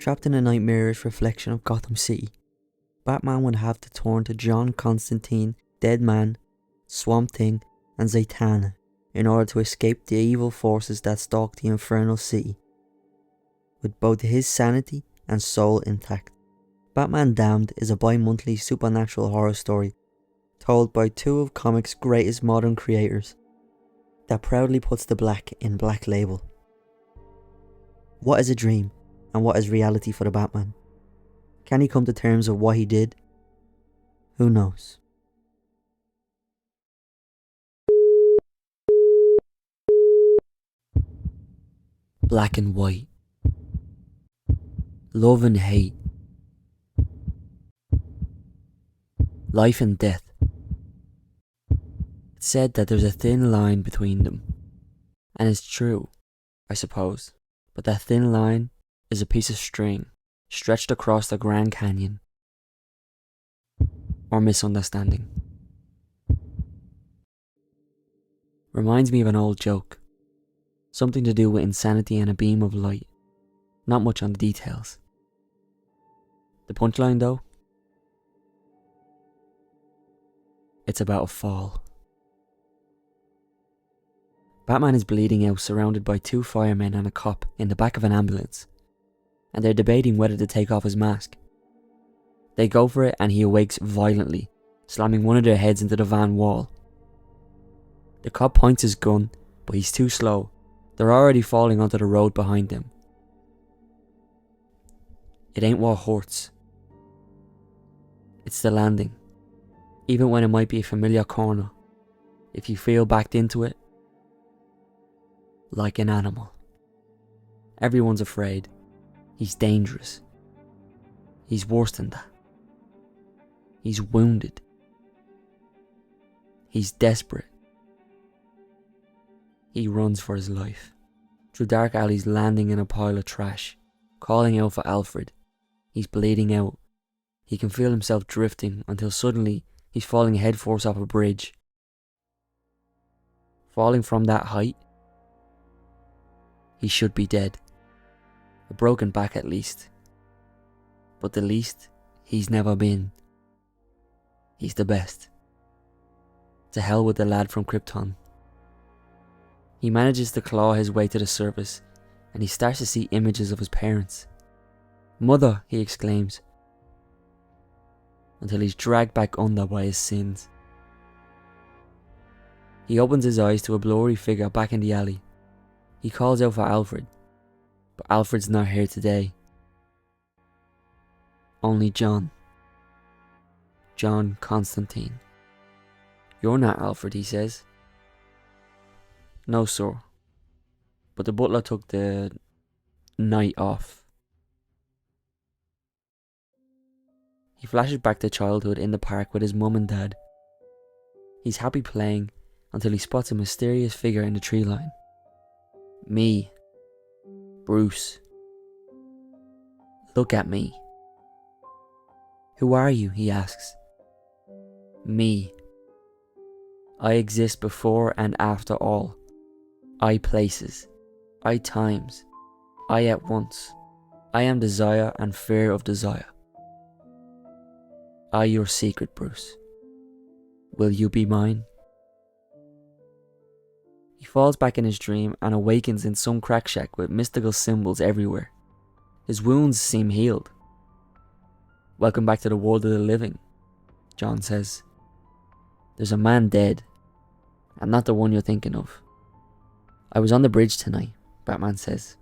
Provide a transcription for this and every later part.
Trapped in a nightmarish reflection of Gotham City, Batman would have to turn to John Constantine, Deadman, Swamp Thing, and Zatanna in order to escape the evil forces that stalk the infernal city, with both his sanity and soul intact. Batman Damned is a bi-monthly supernatural horror story told by two of comics' greatest modern creators that proudly puts the black in Black Label. What is a dream and what is reality for the Batman? Can he come to terms with what he did? Who knows? Black and white. Love and hate. Life and death. It's said that there's a thin line between them. And it's true, I suppose. But that thin line is a piece of string stretched across the Grand Canyon. Or misunderstanding. Reminds me of an old joke. Something to do with insanity and a beam of light. Not much on the details. The punchline though? It's about a fall. Batman is bleeding out, surrounded by two firemen and a cop in the back of an ambulance, and they're debating whether to take off his mask. They go for it and he awakes violently, slamming one of their heads into the van wall. The cop points his gun, but he's too slow. They're already falling onto the road behind them. It ain't what hurts. It's the landing. Even when it might be a familiar corner, if you feel backed into it, like an animal. Everyone's afraid. He's dangerous. He's worse than that. He's wounded. He's desperate. He runs for his life, through dark alleys, landing in a pile of trash, calling out for Alfred. He's bleeding out. He can feel himself drifting until suddenly he's falling headfirst off a bridge. Falling from that height, he should be dead. A broken back at least. But the least he's never been. He's the best. To hell with the lad from Krypton. He manages to claw his way to the surface, and he starts to see images of his parents. "Mother," he exclaims, until he's dragged back under by his sins. He opens his eyes to a blurry figure back in the alley. He calls out for Alfred, but Alfred's not here today. Only John. John Constantine. "You're not Alfred," he says. "No, sir. But the butler took the night off." He flashes back to childhood in the park with his mum and dad. He's happy playing until he spots a mysterious figure in the tree line. "Me. Bruce. Look at me." "Who are you?" he asks. "Me. I exist before and after all. I places. I times. I at once. I am desire and fear of desire. I your secret, Bruce. Will you be mine?" He falls back in his dream and awakens in some crack shack with mystical symbols everywhere. His wounds seem healed. "Welcome back to the world of the living," John says. "There's a man dead, and not the one you're thinking of." "I was on the bridge tonight," Batman says.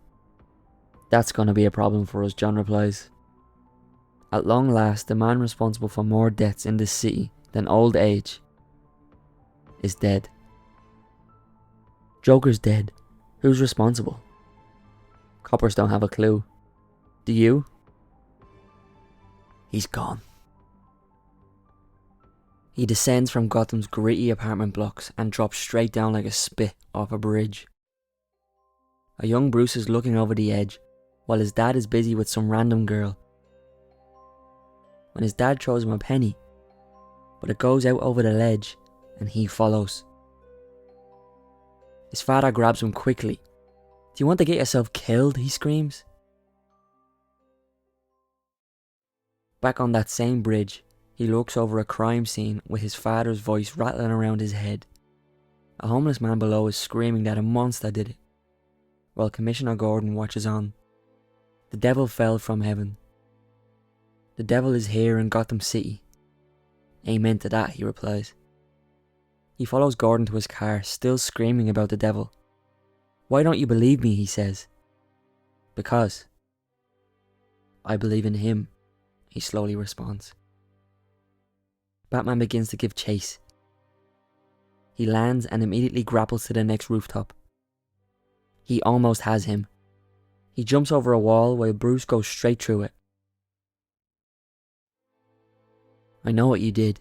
"That's gonna be a problem for us," John replies. At long last, the man responsible for more deaths in this city than old age is dead. Joker's dead. Who's responsible? Coppers don't have a clue. Do you? He's gone. He descends from Gotham's gritty apartment blocks and drops straight down like a spit off a bridge. A young Bruce is looking over the edge while his dad is busy with some random girl. When his dad throws him a penny, but it goes out over the ledge and he follows. His father grabs him quickly. "Do you want to get yourself killed?" he screams. Back on that same bridge, he looks over a crime scene with his father's voice rattling around his head. A homeless man below is screaming that a monster did it, while Commissioner Gordon watches on. The devil fell from heaven. The devil is here in Gotham City. Amen to that, he replies. He follows Gordon to his car, still screaming about the devil. Why don't you believe me, he says. Because I believe in him, he slowly responds. Batman begins to give chase. He lands and immediately grapples to the next rooftop. He almost has him. He jumps over a wall while Bruce goes straight through it. I know what you did.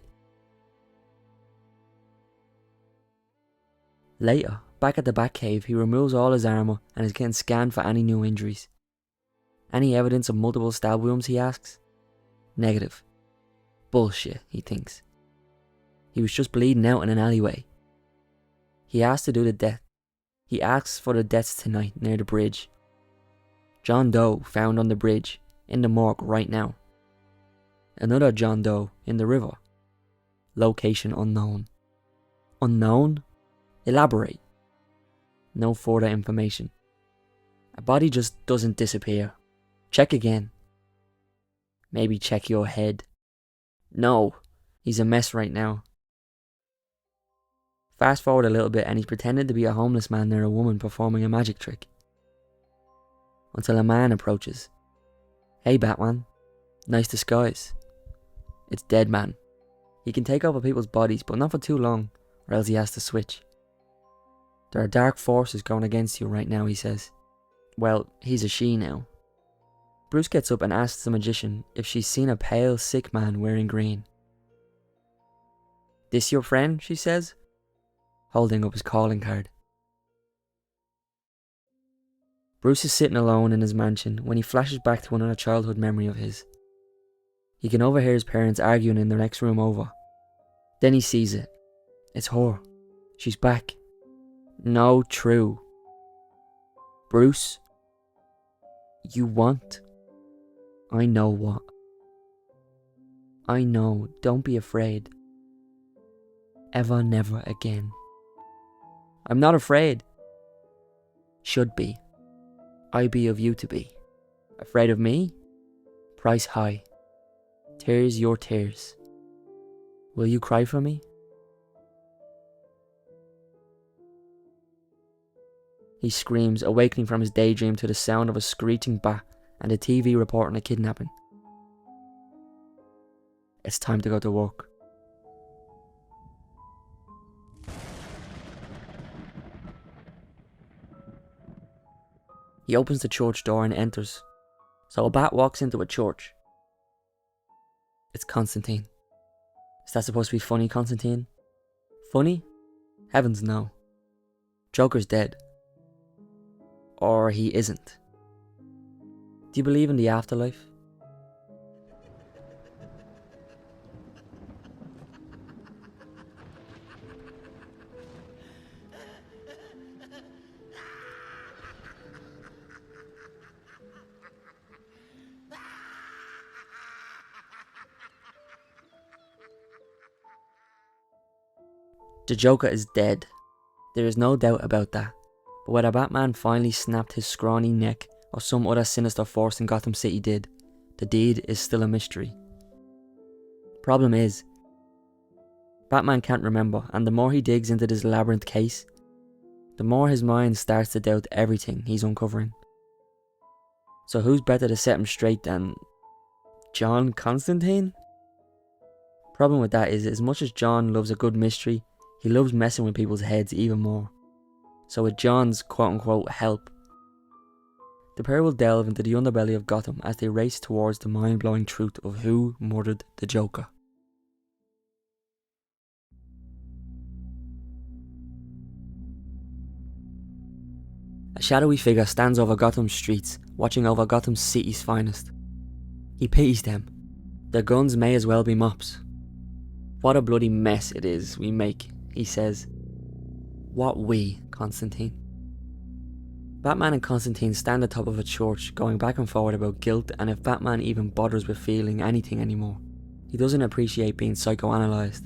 Later, back at the Batcave, he removes all his armour and is getting scanned for any new injuries. Any evidence of multiple stab wounds, he asks? Negative. Bullshit, he thinks. He was just bleeding out in an alleyway. He asks for the deaths tonight near the bridge. John Doe found on the bridge, in the morgue right now. Another John Doe in the river. Location unknown. Unknown? Elaborate. No further information. A body just doesn't disappear. Check again. Maybe check your head. No, he's a mess right now. Fast forward a little bit and he's pretending to be a homeless man near a woman performing a magic trick. Until a man approaches. Hey Batman, nice disguise. It's Dead Man. He can take over people's bodies but not for too long or else he has to switch. There are dark forces going against you right now, he says. Well, he's a she now. Bruce gets up and asks the magician if she's seen a pale, sick man wearing green. This your friend, she says, holding up his calling card. Bruce is sitting alone in his mansion when he flashes back to another childhood memory of his. He can overhear his parents arguing in the next room over. Then he sees it. It's her. She's back. No, true. Bruce, you want? I know what. I know, don't be afraid. Ever, never again. I'm not afraid. Should be. I be of you to be. Afraid of me? Price high. Tears your tears. Will you cry for me? He screams, awakening from his daydream to the sound of a screeching bat and a TV reporting a kidnapping. It's time to go to work. He opens the church door and enters. So a bat walks into a church. It's Constantine. Is that supposed to be funny, Constantine? Funny? Heavens no. Joker's dead. Or he isn't. Do you believe in the afterlife? The Joker is dead. There is no doubt about that. But whether Batman finally snapped his scrawny neck or some other sinister force in Gotham City did, the deed is still a mystery. Problem is, Batman can't remember, and the more he digs into this labyrinth case, the more his mind starts to doubt everything he's uncovering. So who's better to set him straight than John Constantine? Problem with that is, as much as John loves a good mystery, he loves messing with people's heads even more. So with John's quote-unquote help, the pair will delve into the underbelly of Gotham as they race towards the mind-blowing truth of who murdered the Joker. A shadowy figure stands over Gotham's streets, watching over Gotham City's finest. He pities them. Their guns may as well be mops. What a bloody mess it is we make, he says. What we, Constantine? Batman and Constantine stand atop of a church, going back and forward about guilt and if Batman even bothers with feeling anything anymore. He doesn't appreciate being psychoanalyzed.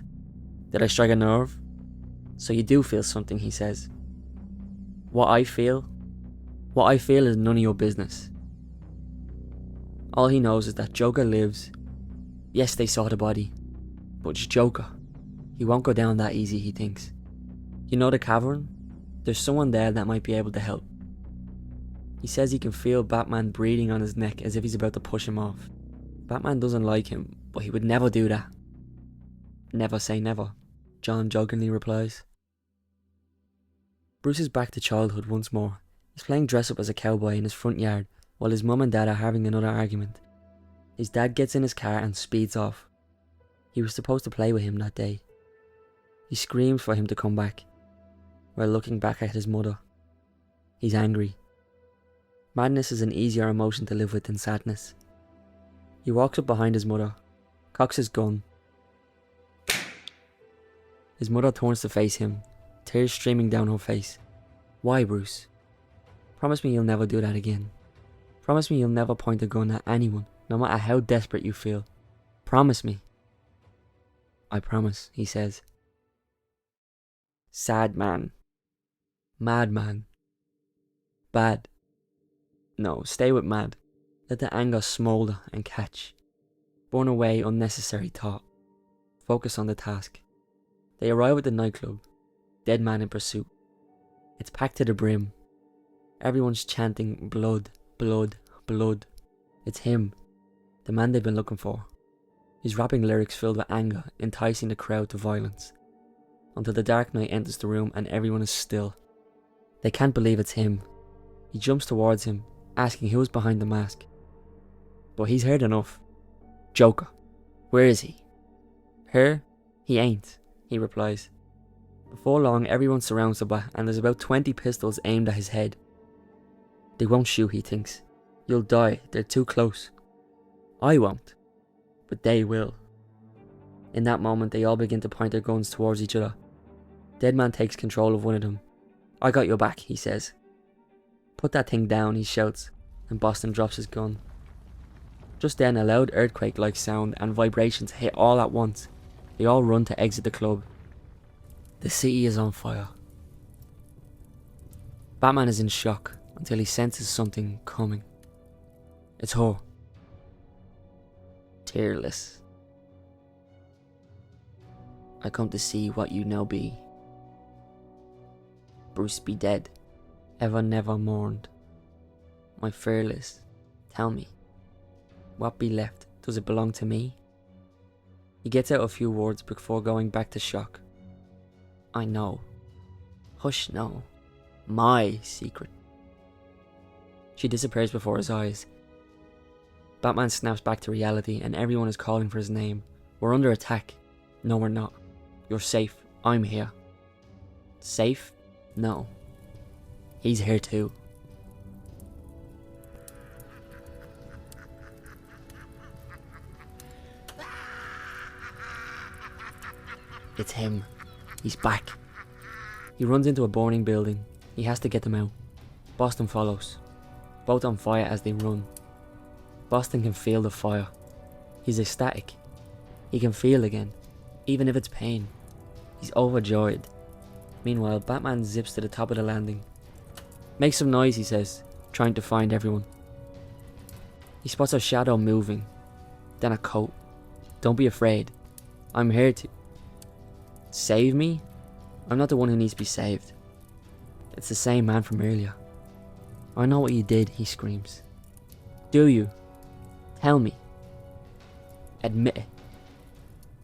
Did I strike a nerve? So you do feel something, he says. What I feel is none of your business. All he knows is that Joker lives. Yes, they saw the body, but it's Joker. He won't go down that easy, he thinks. You know the cavern? There's someone there that might be able to help. He says he can feel Batman breathing on his neck as if he's about to push him off. Batman doesn't like him, but he would never do that. Never say never, John jokingly replies. Bruce is back to childhood once more. He's playing dress up as a cowboy in his front yard while his mum and dad are having another argument. His dad gets in his car and speeds off. He was supposed to play with him that day. He screams for him to come back, while looking back at his mother. He's angry. Madness is an easier emotion to live with than sadness. He walks up behind his mother, cocks his gun. His mother turns to face him, tears streaming down her face. Why, Bruce? Promise me you'll never do that again. Promise me you'll never point a gun at anyone, no matter how desperate you feel. Promise me. I promise, he says. Sad man. Mad man. Bad. No, stay with mad. Let the anger smoulder and catch. Burn away unnecessary thought. Focus on the task. They arrive at the nightclub. Dead man in pursuit. It's packed to the brim. Everyone's chanting blood, blood, blood. It's him, the man they've been looking for. He's rapping lyrics filled with anger, enticing the crowd to violence. Until the Dark Knight enters the room and everyone is still. They can't believe it's him. He jumps towards him, asking who is behind the mask. But he's heard enough. Joker. Where is he? Her? He ain't, he replies. Before long, everyone surrounds the bat and there's about 20 pistols aimed at his head. They won't shoot, he thinks. You'll die, they're too close. I won't, but they will. In that moment, they all begin to point their guns towards each other. Deadman takes control of one of them. I got your back, he says. Put that thing down, he shouts, and Boston drops his gun. Just then, a loud earthquake-like sound and vibrations hit all at once. They all run to exit the club. The city is on fire. Batman is in shock until he senses something coming. It's her. Tearless. I come to see what you now be. Bruce be dead, ever never mourned. My fearless, tell me, what be left, does it belong to me? He gets out a few words before going back to shock. I know. Hush, no. My secret. She disappears before his eyes. Batman snaps back to reality and everyone is calling for his name. We're under attack. No, we're not. You're safe. I'm here. Safe? No. He's here too. It's him. He's back. He runs into a burning building. He has to get them out. Boston follows. Both on fire as they run. Boston can feel the fire. He's ecstatic. He can feel again, even if it's pain. He's overjoyed. Meanwhile, Batman zips to the top of the landing. Make some noise, he says, trying to find everyone. He spots a shadow moving, then a coat. Don't be afraid. I'm here to... Save me? I'm not the one who needs to be saved. It's the same man from earlier. I know what you did, he screams. Do you? Tell me. Admit it.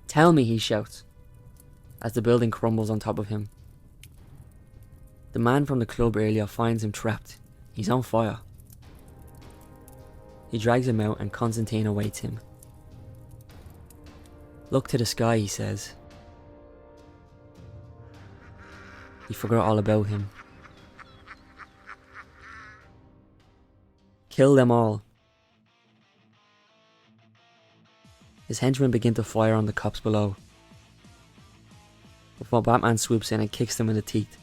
Tell me, he shouts, as the building crumbles on top of him. The man from the club earlier finds him trapped. He's on fire. He drags him out and Constantine awaits him. Look to the sky, he says. He forgot all about him. Kill them all. His henchmen begin to fire on the cops below, before Batman swoops in and kicks them in the teeth.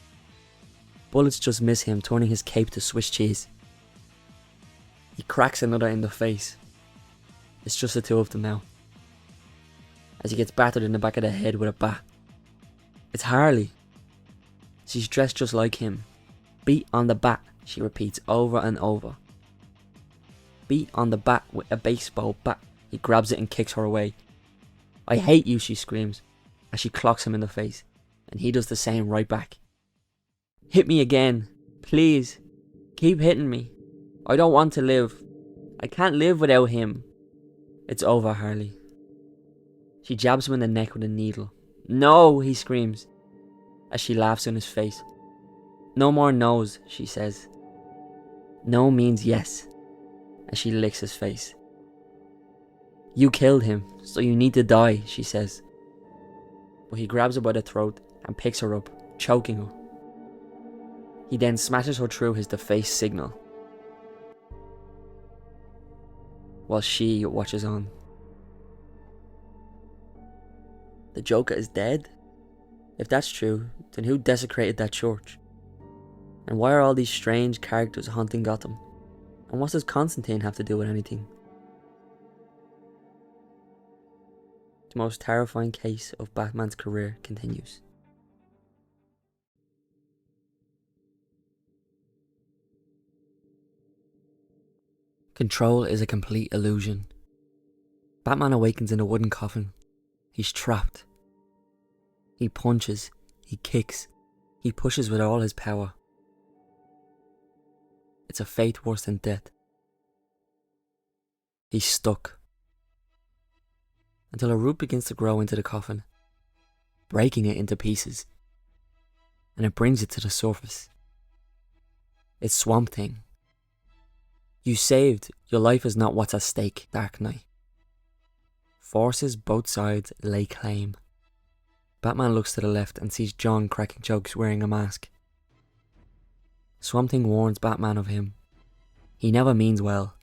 bullets just miss him, turning his cape to Swiss cheese. He cracks another in the face. It's just the two of them now, as he gets battered in the back of the head with a bat. It's Harley. She's dressed just like him. Beat on the bat, she repeats over and over. Beat on the bat with a baseball bat. He grabs it and kicks her away. I hate you, she screams, as she clocks him in the face, and he does the same right back. Hit me again, please. Keep hitting me. I don't want to live. I can't live without him. It's over, Harley. She jabs him in the neck with a needle. No, he screams, as she laughs in his face. No more no's, she says. No means yes, as she licks his face. You killed him, so you need to die, she says. But he grabs her by the throat and picks her up, choking her. He then smashes her through his deface signal, while she watches on. The Joker is dead? If that's true, then who desecrated that church? And why are all these strange characters haunting Gotham? And what does Constantine have to do with anything? The most terrifying case of Batman's career continues. Control is a complete illusion. Batman awakens in a wooden coffin. He's trapped. He punches, he kicks, he pushes with all his power. It's a fate worse than death. He's stuck. Until a root begins to grow into the coffin, breaking it into pieces, and it brings it to the surface. It's Swamp Thing. You saved, your life is not what's at stake, Dark Knight. Forces both sides lay claim. Batman looks to the left and sees John cracking jokes wearing a mask. Swamp Thing warns Batman of him. He never means well.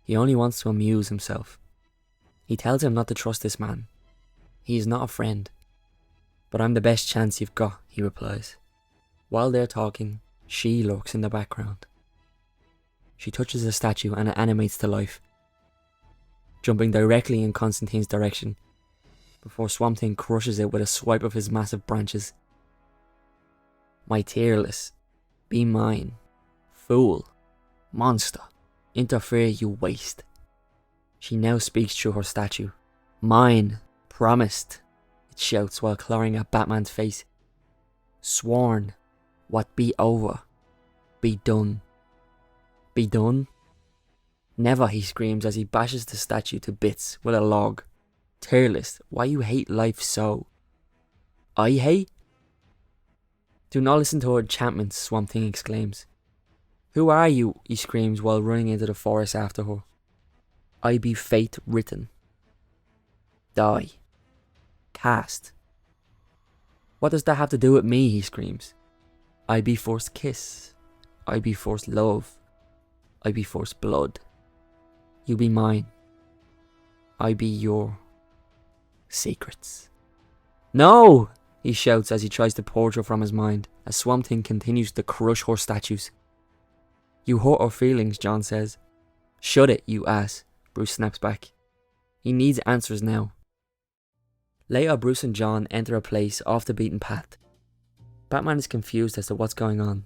He only wants to amuse himself. He tells him not to trust this man. He is not a friend. But I'm the best chance you've got, he replies. While they're talking, she lurks in the background. She touches the statue and it animates to life, jumping directly in Constantine's direction, before Swamp Thing crushes it with a swipe of his massive branches. My tearless, be mine, fool, monster, interfere you waste. She now speaks through her statue. Mine, promised, it shouts while clawing at Batman's face. Sworn, what be over, be done. Be done? Never, he screams as he bashes the statue to bits with a log. Tearless, why you hate life so? I hate? Do not listen to her enchantments, Swamp Thing exclaims. Who are you? He screams while running into the forest after her. I be fate written. Die. Cast. What does that have to do with me? He screams. I be first kiss. I be first love. I be first blood. You be mine. I be your secrets. No! He shouts as he tries to purge her from his mind, as Swamp Thing continues to crush her statues. You hurt her feelings, John says. Shut it, you ass, Bruce snaps back. He needs answers now. Later, Bruce and John enter a place off the beaten path. Batman is confused as to what's going on.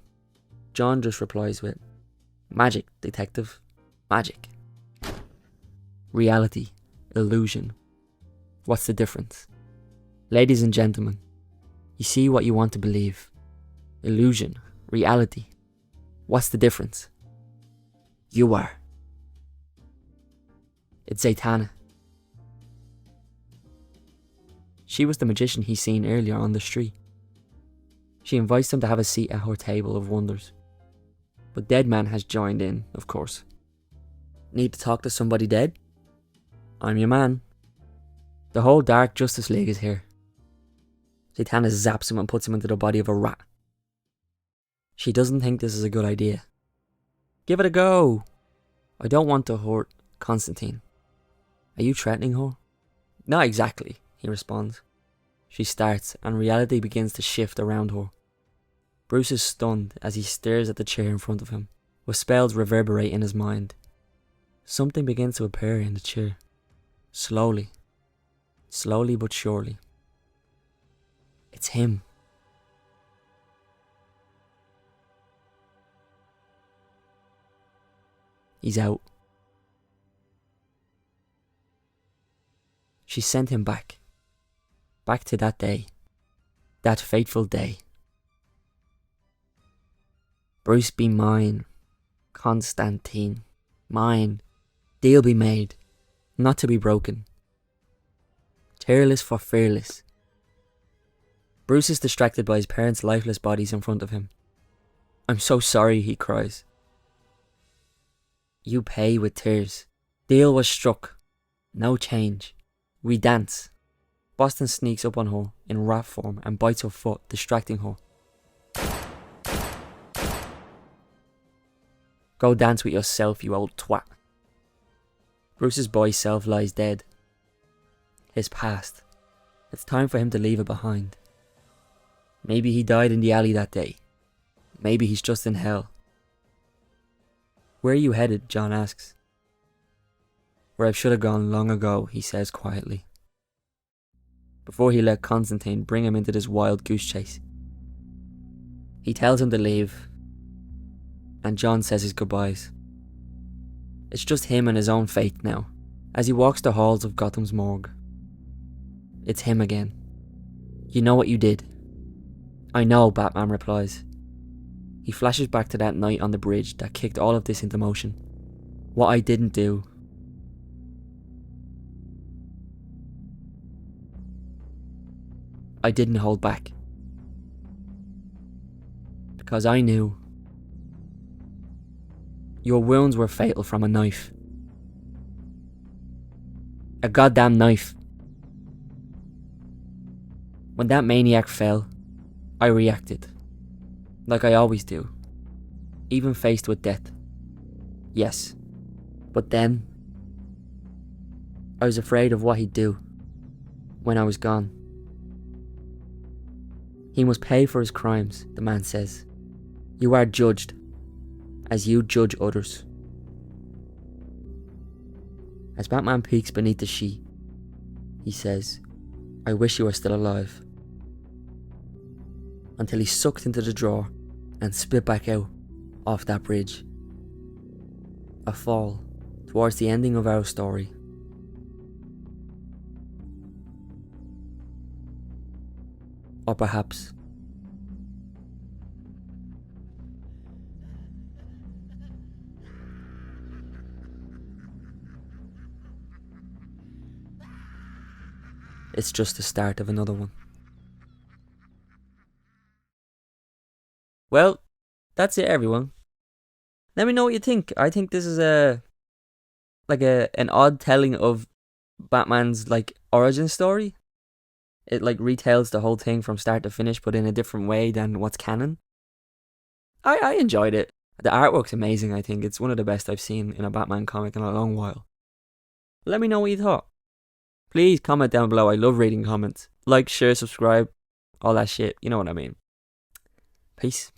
John just replies with, Magic, detective. Magic. Reality. Illusion. What's the difference? Ladies and gentlemen, you see what you want to believe. Illusion. Reality. What's the difference? You are. It's Zatanna. She was the magician he seen earlier on the street. She invites him to have a seat at her table of wonders. But Deadman has joined in, of course. Need to talk to somebody dead? I'm your man. The whole Dark Justice League is here. Zatanna zaps him and puts him into the body of a rat. She doesn't think this is a good idea. Give it a go. I don't want to hurt Constantine. Are you threatening her? Not exactly, he responds. She starts and reality begins to shift around her. Bruce is stunned as he stares at the chair in front of him, with spells reverberate in his mind. Something begins to appear in the chair. Slowly. Slowly but surely. It's him. He's out. She sent him back. Back to that day. That fateful day. Bruce be mine. Constantine. Mine. Deal be made. Not to be broken. Tearless for fearless. Bruce is distracted by his parents' lifeless bodies in front of him. I'm so sorry, he cries. You pay with tears. Deal was struck. No change. We dance. Boston sneaks up on her in rat form and bites her foot, distracting her. Go dance with yourself, you old twat. Bruce's boy self lies dead. His past. It's time for him to leave it behind. Maybe he died in the alley that day. Maybe he's just in hell. Where are you headed? John asks. Where I should have gone long ago, he says quietly. Before he let Constantine bring him into this wild goose chase. He tells him to leave, and John says his goodbyes. It's just him and his own fate now, as he walks the halls of Gotham's morgue. It's him again. You know what you did. I know, Batman replies. He flashes back to that night on the bridge that kicked all of this into motion. What I didn't do. I didn't hold back. Because I knew. Your wounds were fatal from a knife. A goddamn knife. When that maniac fell, I reacted. Like I always do. Even faced with death. Yes. But then, I was afraid of what he'd do when I was gone. He must pay for his crimes, the man says. You are judged, as you judge others. As Batman peeks beneath the sheet, he says, I wish you were still alive. Until he's sucked into the drawer and spit back out off that bridge. A fall towards the ending of our story. Or perhaps it's just the start of another one. Well, that's it, everyone. Let me know what you think. I think this is an odd telling of Batman's origin story. It retells the whole thing from start to finish, but in a different way than what's canon. I enjoyed it. The artwork's amazing. I think it's one of the best I've seen in a Batman comic in a long while. Let me know what you thought. Please comment down below. I love reading comments. Like, share, subscribe, all that shit. You know what I mean. Peace.